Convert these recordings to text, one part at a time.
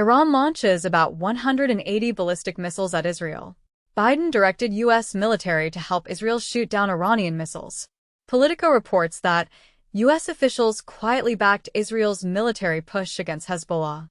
Iran launches about 180 ballistic missiles at Israel. Biden directed U.S. military to help Israel shoot down Iranian missiles. Politico reports that U.S. officials quietly backed Israel's military push against Hezbollah.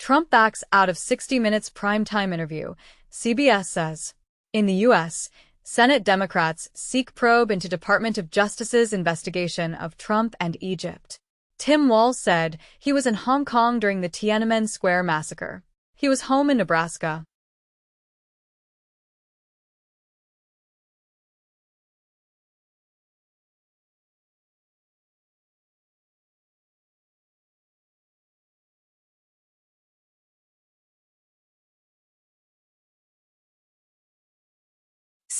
Trump backs out of 60 Minutes primetime interview, CBS says. In the U.S., Senate Democrats seek probe into Department of Justice's investigation of Trump and Egypt. Tim Walz said he was in Hong Kong during the Tiananmen Square massacre. He was home in Nebraska.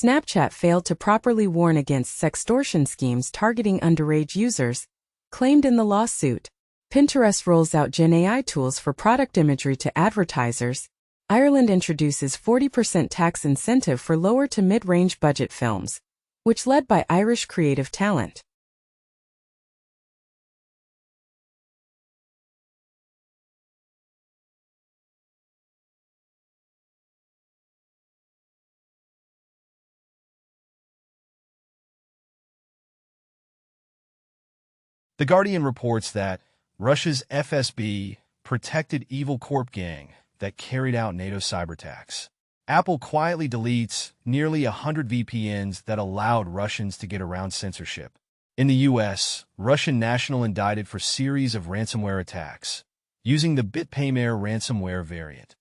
Snapchat failed to properly warn against sextortion schemes targeting underage users, claimed in the lawsuit. Pinterest rolls out Gen AI tools for product imagery to advertisers. Ireland introduces 40% tax incentive for lower to mid-range budget films, which led by Irish creative talent. The Guardian reports that Russia's FSB protected evil corp gang that carried out NATO cyber attacks. Apple quietly deletes nearly 100 VPNs that allowed Russians to get around censorship. In the U.S., Russian national indicted for series of ransomware attacks, using the BitPaymer ransomware variant.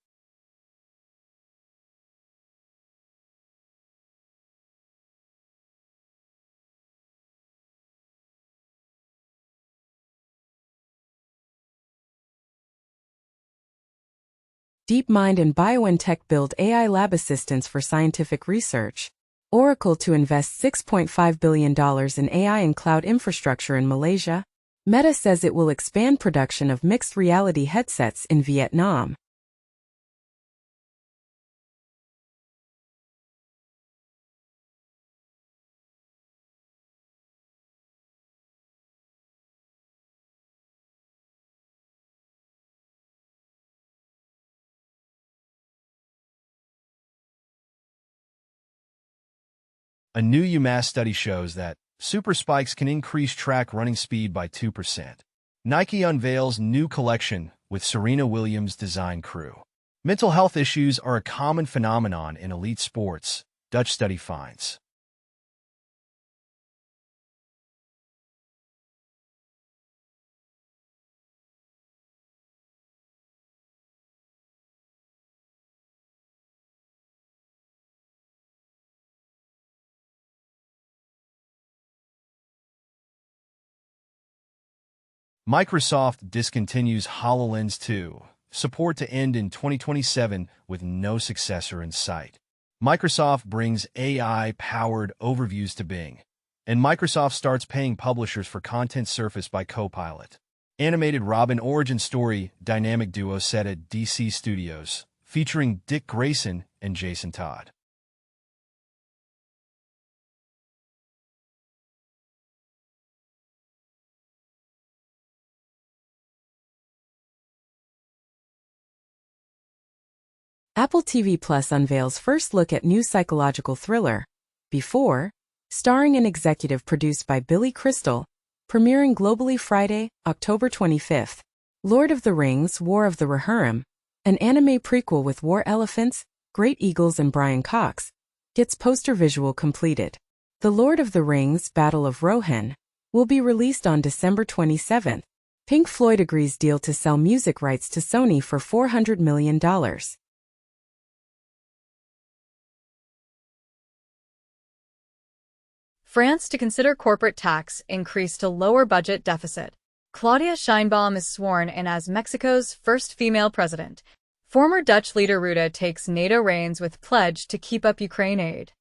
DeepMind and BioNTech build AI lab assistants for scientific research. Oracle to invest $6.5 billion in AI and cloud infrastructure in Malaysia. Meta says it will expand production of mixed reality headsets in Vietnam. A new UMass study shows that super spikes can increase track running speed by 2%. Nike unveils new collection with Serena Williams' design crew. Mental health issues are a common phenomenon in elite sports, Dutch study finds. Microsoft discontinues HoloLens 2, support to end in 2027 with no successor in sight. Microsoft brings AI-powered overviews to Bing, and Microsoft starts paying publishers for content surfaced by Copilot. Animated Robin origin story dynamic duo set at DC Studios, featuring Dick Grayson and Jason Todd. Apple TV Plus unveils first look at new psychological thriller, Before, starring and executive produced by Billy Crystal, premiering globally Friday, October 25th. Lord of the Rings, War of the Rohirrim, an anime prequel with war elephants, great eagles and Brian Cox, gets poster visual completed. The Lord of the Rings, Battle of Rohan, will be released on December 27th. Pink Floyd agrees deal to sell music rights to Sony for $400 million. France to consider corporate tax increase to lower budget deficit. Claudia Sheinbaum is sworn in as Mexico's first female president. Former Dutch leader Rutte takes NATO reins with pledge to keep up Ukraine aid.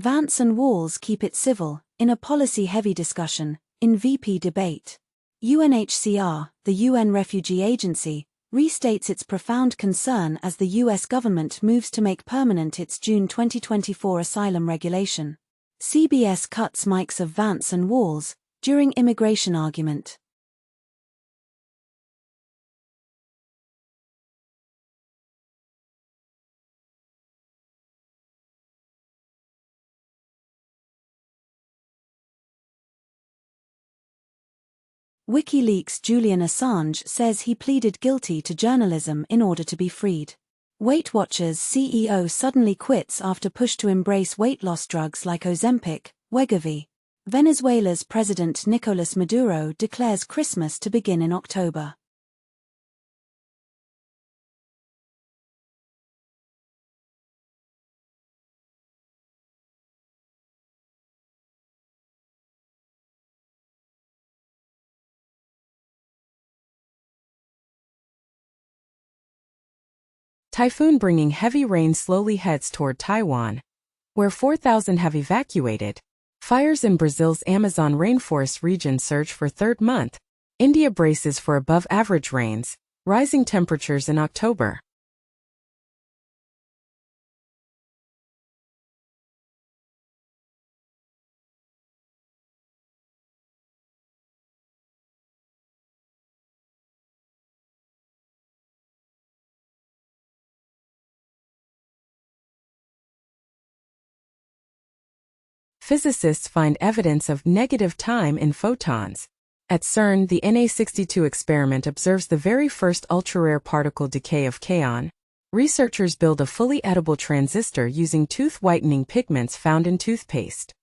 Vance and Walz keep it civil, in a policy-heavy discussion, in VP debate. UNHCR, the UN Refugee Agency, restates its profound concern as the US government moves to make permanent its June 2024 asylum regulation. CBS cuts mics of Vance and Walz during immigration argument. WikiLeaks' Julian Assange says he pleaded guilty to journalism in order to be freed. Weight Watchers CEO suddenly quits after push to embrace weight loss drugs like Ozempic, Wegovy. Venezuela's President Nicolas Maduro declares Christmas to begin in October. Typhoon bringing heavy rain slowly heads toward Taiwan, where 4,000 have evacuated. Fires in Brazil's Amazon rainforest region surge for third month. India braces for above-average rains, rising temperatures in October. Physicists find evidence of negative time in photons. At CERN, the Na-62 experiment observes the very first ultra-rare particle decay of kaon. Researchers build a fully edible transistor using tooth-whitening pigments found in toothpaste.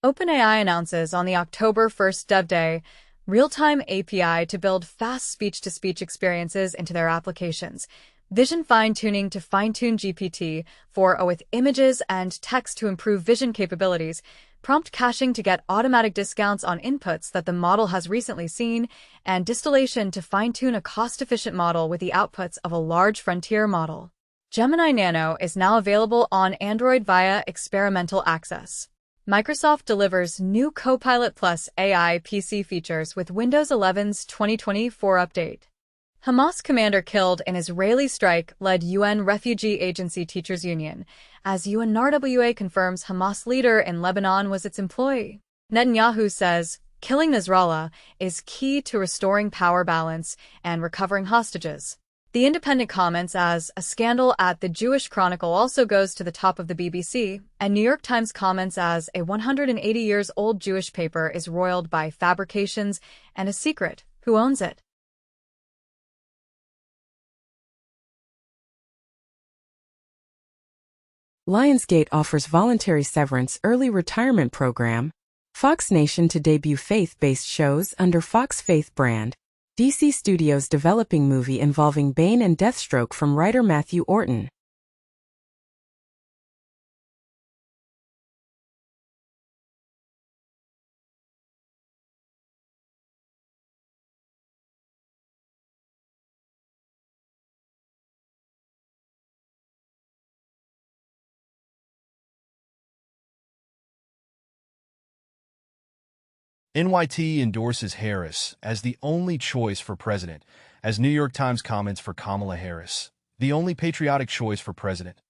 OpenAI announces on the October 1st Dev Day real-time API to build fast speech-to-speech experiences into their applications, vision fine-tuning to fine-tune GPT-4o with images and text to improve vision capabilities, prompt caching to get automatic discounts on inputs that the model has recently seen, and distillation to fine-tune a cost-efficient model with the outputs of a large frontier model. Gemini Nano is now available on Android via experimental access. Microsoft delivers new Copilot Plus AI PC features with Windows 11's 2024 update. Hamas commander killed in Israeli strike led UN Refugee Agency Teachers Union, as UNRWA confirms Hamas leader in Lebanon was its employee. Netanyahu says, killing Nasrallah is key to restoring power balance and recovering hostages. The Independent comments as a scandal at the Jewish Chronicle also goes to the top of the BBC, and New York Times comments as a 180 years old Jewish paper is roiled by fabrications and a secret. Who owns it? Lionsgate offers voluntary severance early retirement program. Fox Nation to debut faith-based shows under Fox Faith brand. DC Studios developing movie involving Bane and Deathstroke from writer Matthew Orton. NYT endorses Harris as the only choice for president, as New York Times comments for Kamala Harris, the only patriotic choice for president.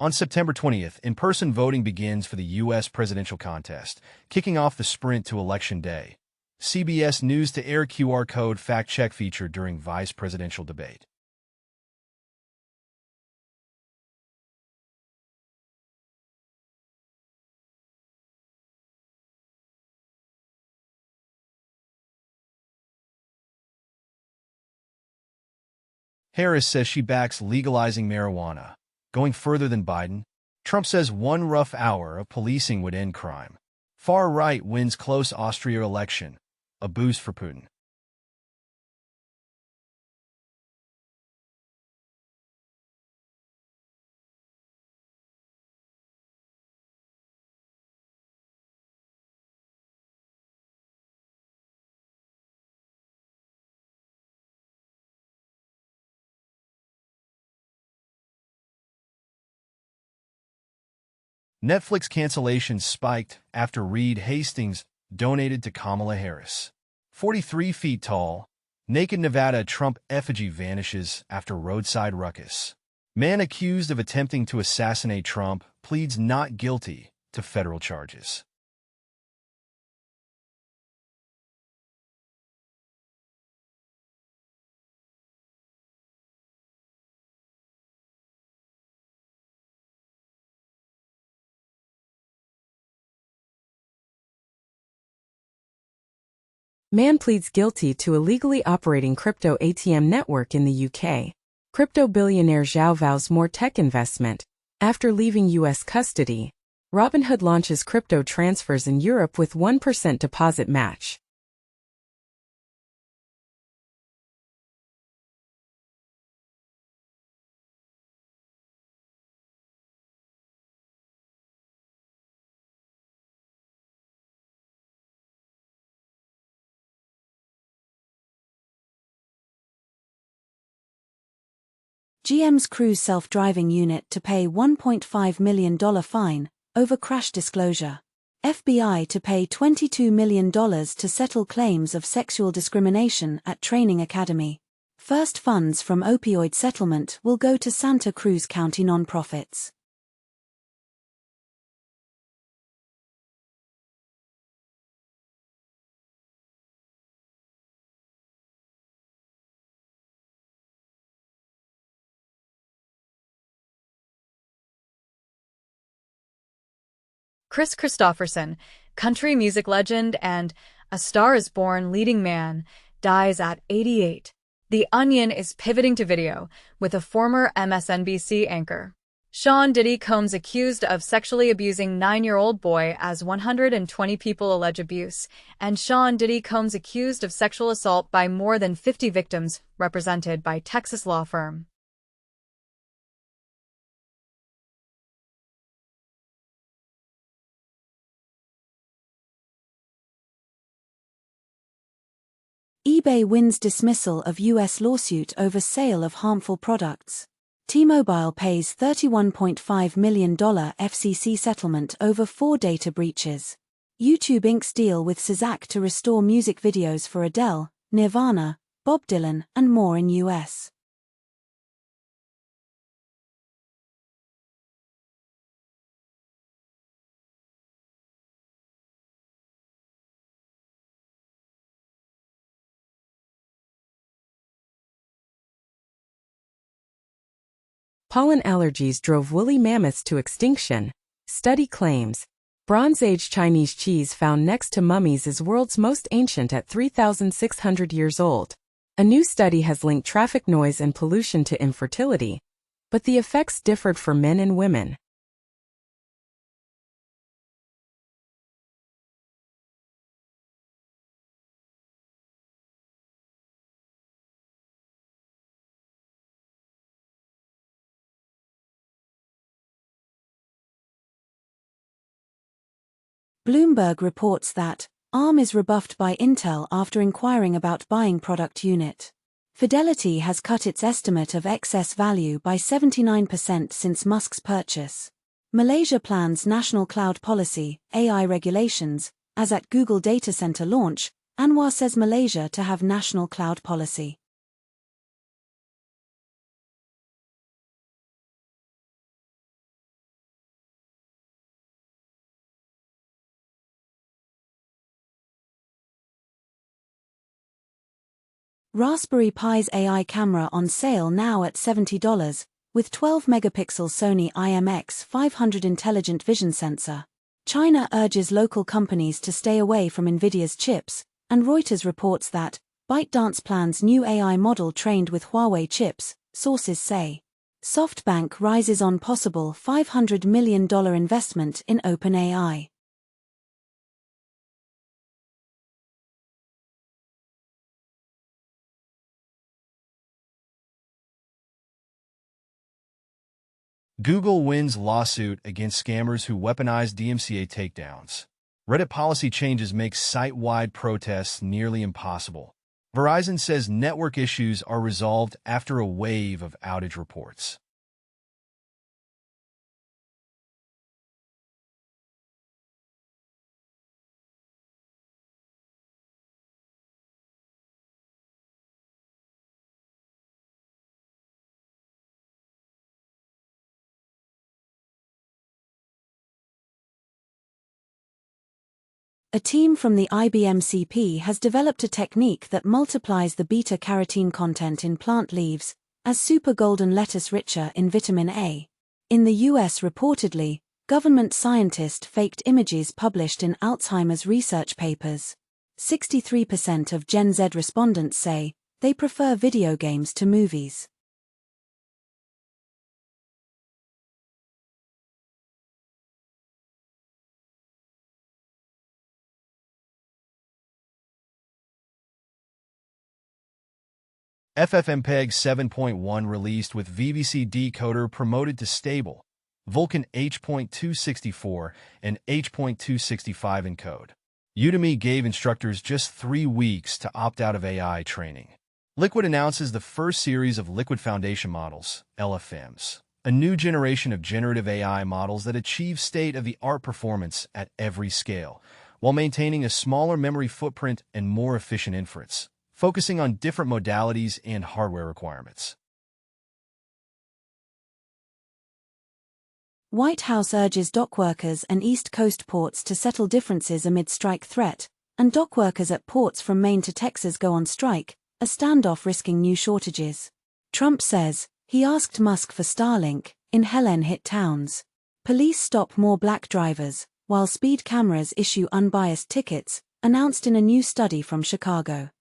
On September 20th, in-person voting begins for the U.S. presidential contest, kicking off the sprint to Election Day. CBS News to air QR code fact-check feature during vice presidential debate. Harris says she backs legalizing marijuana, going further than Biden. Trump says 1 rough hour of policing would end crime. Far right wins close Austria election, a boost for Putin. Netflix cancellations spiked after Reed Hastings donated to Kamala Harris. 43 feet tall, naked Nevada Trump effigy vanishes after roadside ruckus. Man accused of attempting to assassinate Trump pleads not guilty to federal charges. Man pleads guilty to illegally operating crypto ATM network in the UK. Crypto billionaire Zhao vows more tech investment. After leaving US custody, Robinhood launches crypto transfers in Europe with 1% deposit match. GM's Cruise self-driving unit to pay $1.5 million fine over crash disclosure. FBI to pay $22 million to settle claims of sexual discrimination at training academy. First funds from opioid settlement will go to Santa Cruz County nonprofits. Chris Christopherson, country music legend and A Star is Born leading man, dies at 88. The Onion is pivoting to video, with a former MSNBC anchor. Sean Diddy Combs accused of sexually abusing 9-year-old boy as 120 people allege abuse, and Sean Diddy Combs accused of sexual assault by more than 50 victims, represented by Texas law firm. eBay wins dismissal of U.S. lawsuit over sale of harmful products. T-Mobile pays $31.5 million FCC settlement over 4 data breaches. YouTube Inc.'s deal with SZA to restore music videos for Adele, Nirvana, Bob Dylan, and more in U.S. Pollen allergies drove woolly mammoths to extinction. Study claims. Bronze Age Chinese cheese found next to mummies is world's most ancient at 3,600 years old. A new study has linked traffic noise and pollution to infertility, but the effects differed for men and women. Bloomberg reports that ARM is rebuffed by Intel after inquiring about buying product unit. Fidelity has cut its estimate of excess value by 79% since Musk's purchase. Malaysia plans national cloud policy, AI regulations, as at Google data center launch, Anwar says Malaysia to have national cloud policy. Raspberry Pi's AI camera on sale now at $70, with 12-megapixel Sony IMX500 intelligent vision sensor. China urges local companies to stay away from Nvidia's chips, and Reuters reports that ByteDance plans new AI model trained with Huawei chips, sources say. SoftBank rises on possible $500 million investment in OpenAI. Google wins lawsuit against scammers who weaponize DMCA takedowns. Reddit policy changes make site-wide protests nearly impossible. Verizon says network issues are resolved after a wave of outage reports. A team from the IBM-CP has developed a technique that multiplies the beta-carotene content in plant leaves, as super golden lettuce richer in vitamin A. In the US reportedly, government scientists faked images published in Alzheimer's research papers. 63% of Gen Z respondents say they prefer video games to movies. FFmpeg 7.1 released with VVC decoder promoted to stable, Vulkan H.264 and H.265 encode. Udemy gave instructors just 3 weeks to opt out of AI training. Liquid announces the first series of Liquid Foundation models, LFMs, a new generation of generative AI models that achieve state-of-the-art performance at every scale, while maintaining a smaller memory footprint and more efficient inference, focusing on different modalities and hardware requirements. White House urges dockworkers and East Coast ports to settle differences amid strike threat, and dockworkers at ports from Maine to Texas go on strike, a standoff risking new shortages. Trump says he asked Musk for Starlink in Helen-hit towns. Police stop more black drivers, while speed cameras issue unbiased tickets, announced in a new study from Chicago.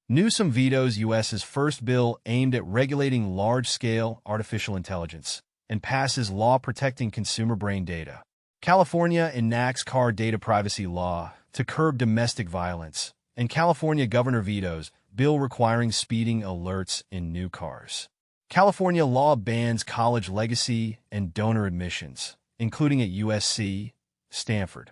Newsom vetoes U.S.'s first bill aimed at regulating large-scale artificial intelligence and passes law protecting consumer brain data. California enacts car data privacy law to curb domestic violence, and California governor vetoes bill requiring speeding alerts in new cars. California law bans college legacy and donor admissions, including at USC, Stanford.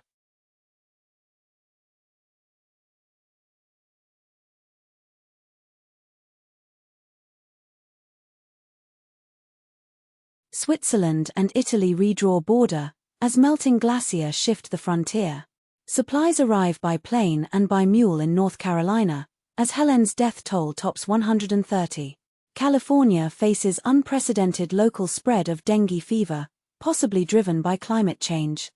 Switzerland and Italy redraw border, as melting glacier shift the frontier. Supplies arrive by plane and by mule in North Carolina, as Helen's death toll tops 130. California faces unprecedented local spread of dengue fever, possibly driven by climate change.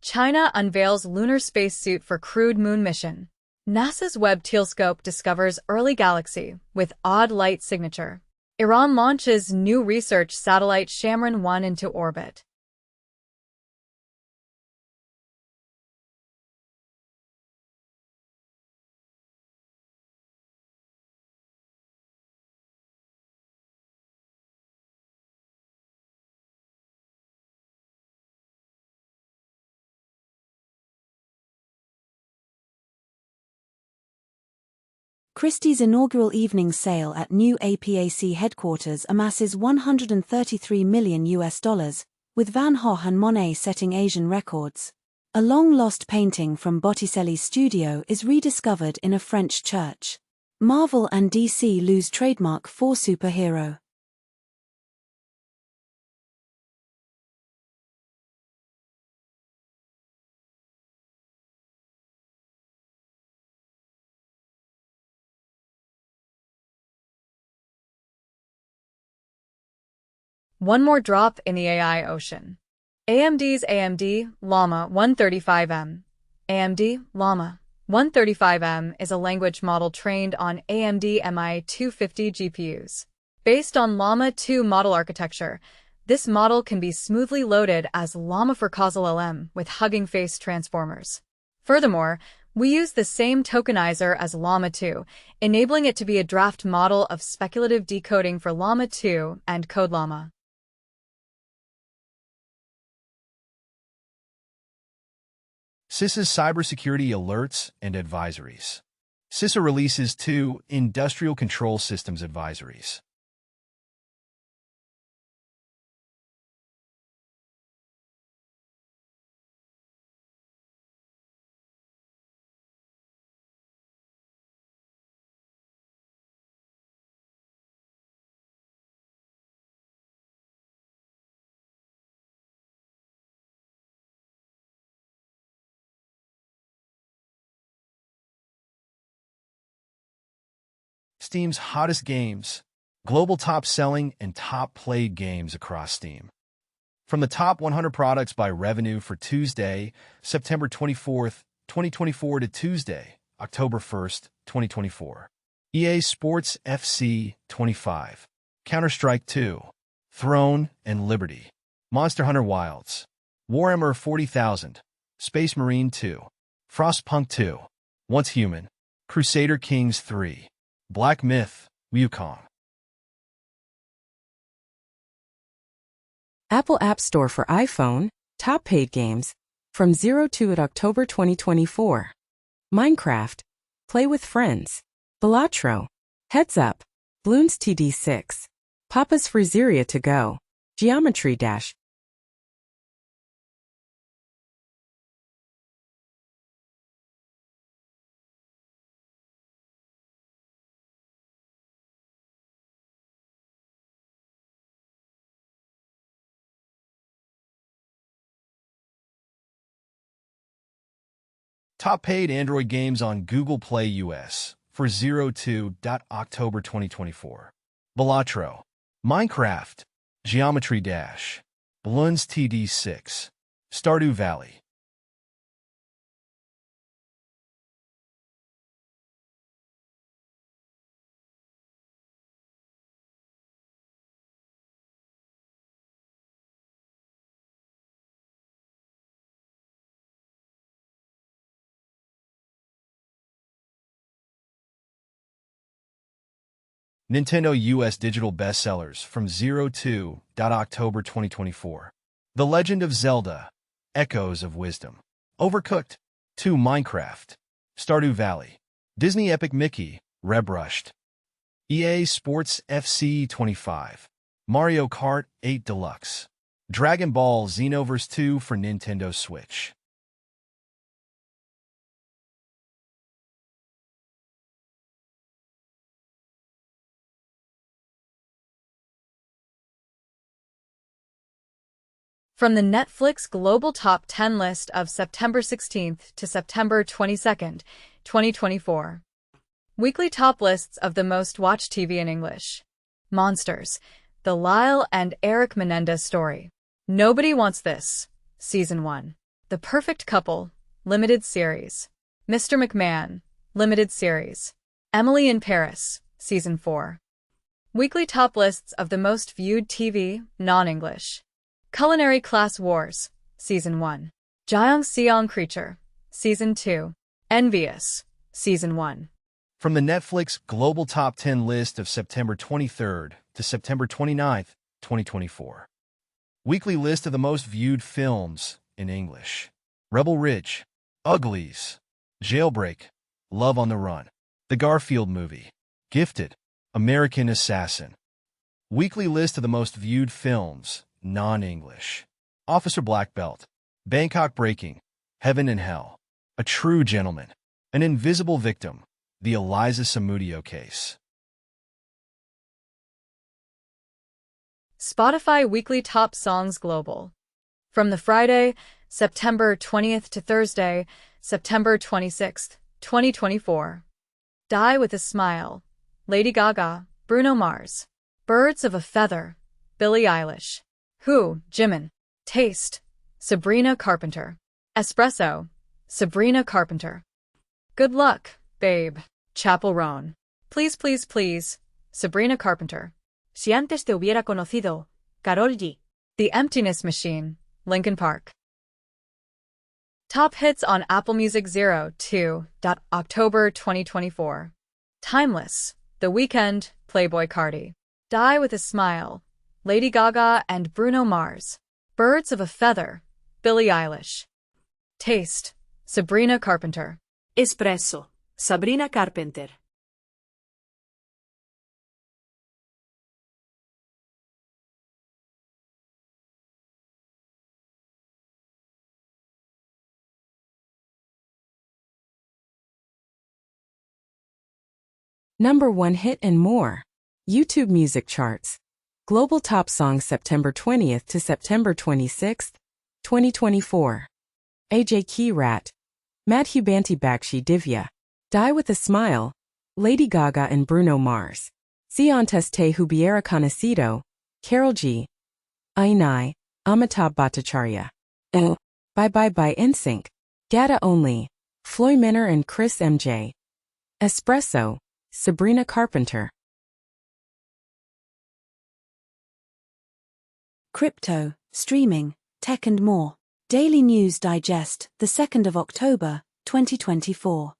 China unveils lunar spacesuit for crewed moon mission. NASA's Webb telescope discovers early galaxy with odd light signature. Iran launches new research satellite Shamran-1 into orbit. Christie's inaugural evening sale at new APAC headquarters amasses $133 million, with Van Gogh and Monet setting Asian records. A long-lost painting from Botticelli's studio is rediscovered in a French church. Marvel and DC lose trademark for superhero. One more drop in the AI ocean. AMD's AMD Llama 135M. AMD Llama 135M is a language model trained on AMD MI250 GPUs. Based on Llama 2 model architecture, this model can be smoothly loaded as Llama for Causal LM with Hugging Face transformers. Furthermore, we use the same tokenizer as Llama 2, enabling it to be a draft model of speculative decoding for Llama 2 and Code Llama. CISA's cybersecurity alerts and advisories. CISA releases 2 industrial control systems advisories. Steam's hottest games, global top-selling and top-played games across Steam. From the top 100 products by revenue for Tuesday, September 24th, 2024 to Tuesday, October 1st, 2024. EA Sports FC 25, Counter-Strike 2, Throne and Liberty, Monster Hunter Wilds, Warhammer 40,000, Space Marine 2, Frostpunk 2, Once Human, Crusader Kings 3, Black Myth, Wukong. Apple App Store for iPhone, top paid games, from 02 at October 2024. Minecraft, Play with Friends, Balatro, Heads Up, Bloons TD6, Papa's Frizeria to Go, Geometry Dash. Top paid Android games on Google Play US for 02 October 2024. Balatro, Minecraft, Geometry Dash, Bloons TD6, Stardew Valley. Nintendo US digital bestsellers from 02 October 2024. The Legend of Zelda, Echoes of Wisdom, Overcooked, 2 Minecraft, Stardew Valley, Disney Epic Mickey, Rebrushed, EA Sports FC 25, Mario Kart 8 Deluxe, Dragon Ball Xenoverse 2 for Nintendo Switch. From the Netflix Global Top 10 list of September 16th to September 22nd, 2024. Weekly top lists of the most watched TV in English. Monsters, the Lyle and Eric Menendez story. Nobody Wants This, Season 1. The Perfect Couple, Limited Series. Mr. McMahon, Limited Series. Emily in Paris, Season 4. Weekly top lists of the most viewed TV, non-English. Culinary Class Wars, Season 1. Jayong Seong Creature, Season 2. Envious, Season 1. From the Netflix Global Top 10 list of September 23rd to September 29th, 2024. Weekly list of the most viewed films in English. Rebel Ridge, Uglies, Jailbreak, Love on the Run, The Garfield Movie, Gifted, American Assassin. Weekly list of the most viewed films, non-English. Officer Black Belt, Bangkok Breaking, Heaven and Hell, A True Gentleman, An Invisible Victim, The Eliza Samudio Case. Spotify Weekly Top Songs Global. From the Friday, September 20th to Thursday, September 26th, 2024. Die with a Smile, Lady Gaga, Bruno Mars. Birds of a Feather, Billie Eilish. Who, Jimin. Taste, Sabrina Carpenter. Espresso, Sabrina Carpenter. Good Luck, Babe, Chappell Roan. Please Please Please, Sabrina Carpenter. Si antes te hubiera conocido, Karol G. The Emptiness Machine, Linkin Park. Top hits on Apple Music 02 October 2024. Timeless, The Weeknd, Playboi Carti. Die with a Smile, Lady Gaga and Bruno Mars. Birds of a Feather, Billie Eilish. Taste, Sabrina Carpenter. Espresso, Sabrina Carpenter. Number 1 hit and more. YouTube Music Charts. Global Top Songs September 20th to September 26th, 2024. AJ Key Rat, Madhubanti Bakshi Divya. Die with a Smile, Lady Gaga and Bruno Mars. Si antes te hubiera conocido, Karol G. Ainai, Amitabh Bhattacharya. Bye Bye Bye NSYNC. Gata Only, Floy Minor and Chris MJ. Espresso, Sabrina Carpenter. Crypto, streaming, tech and more. Daily News Digest, the 2nd of October, 2024.